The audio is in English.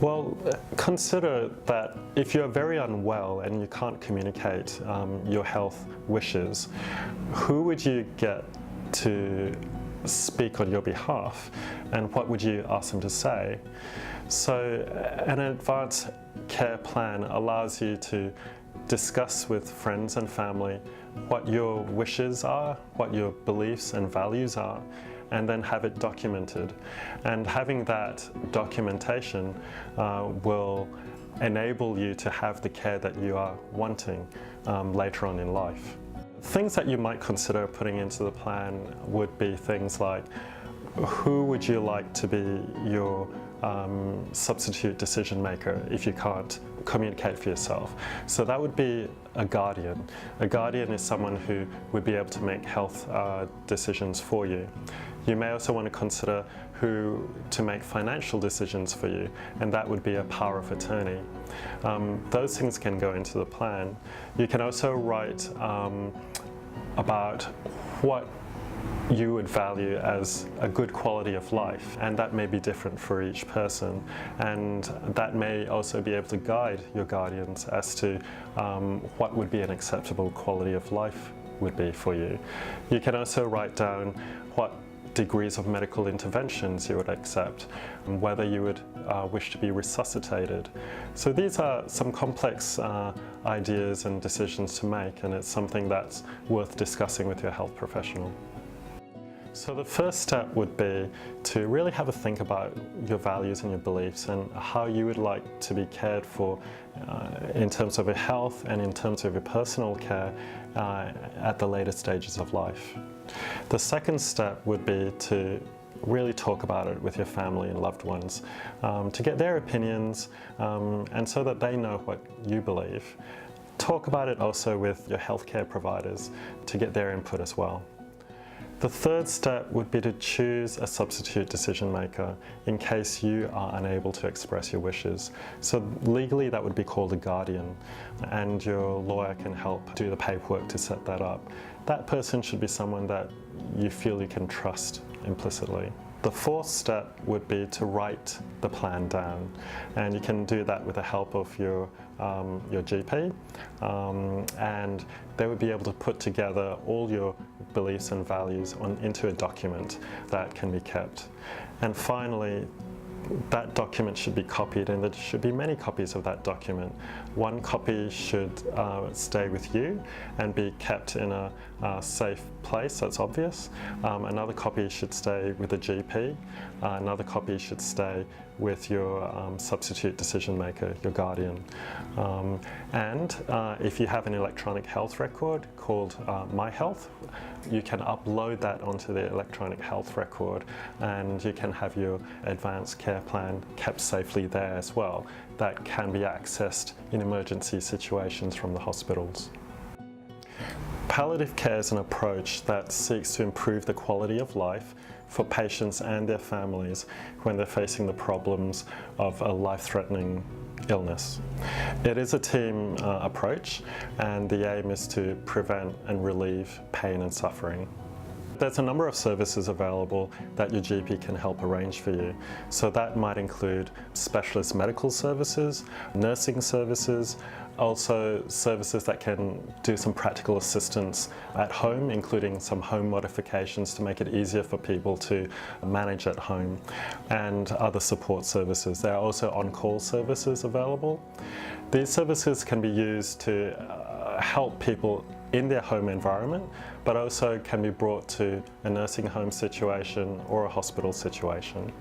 Well, consider that if you're very unwell and you can't communicate your health wishes, who would you get to speak on your behalf, and what would you ask them to say? So an advanced care plan allows you to discuss with friends and family what your wishes are, what your beliefs and values are, and then have it documented. And having that documentation will enable you to have the care that you are wanting later on in life. Things that you might consider putting into the plan would be things like, who would you like to be your substitute decision maker if you can't communicate for yourself? So that would be a guardian. A guardian is someone who would be able to make health decisions for you. You may also want to consider who to make financial decisions for you, and that would be a power of attorney. Those things can go into the plan. You can also write about what you would value as a good quality of life, and that may be different for each person, and that may also be able to guide your guardians as to what would be an acceptable quality of life would be for you. You can also write down what degrees of medical interventions you would accept, and whether you would wish to be resuscitated. So these are some complex ideas and decisions to make, and it's something that's worth discussing with your health professional. So the first step would be to really have a think about your values and your beliefs and how you would like to be cared for in terms of your health and in terms of your personal care at the later stages of life. The second step would be to really talk about it with your family and loved ones to get their opinions and so that they know what you believe. Talk about it also with your healthcare providers to get their input as well. The third step would be to choose a substitute decision maker in case you are unable to express your wishes. So legally that would be called a guardian, and your lawyer can help do the paperwork to set that up. That person should be someone that you feel you can trust implicitly. The fourth step would be to write the plan down, and you can do that with the help of your GP, and they would be able to put together all your beliefs and values into a document that can be kept. And finally, that document should be copied, and there should be many copies of that document. One copy should stay with you and be kept in a safe place that's obvious. Another copy should stay with a GP. Another copy should stay with your substitute decision maker, your guardian. And if you have an electronic health record called My Health, you can upload that onto the electronic health record, and you can have your advanced care plan kept safely there as well. That can be accessed in emergency situations from the hospitals. Palliative care is an approach that seeks to improve the quality of life for patients and their families when they're facing the problems of a life-threatening illness. It is a team approach, and the aim is to prevent and relieve pain and suffering. There's a number of services available that your GP can help arrange for you. So that might include specialist medical services, nursing services, also services that can do some practical assistance at home, including some home modifications to make it easier for people to manage at home, and other support services. There are also on-call services available. These services can be used to help people in their home environment, but also can be brought to a nursing home situation or a hospital situation.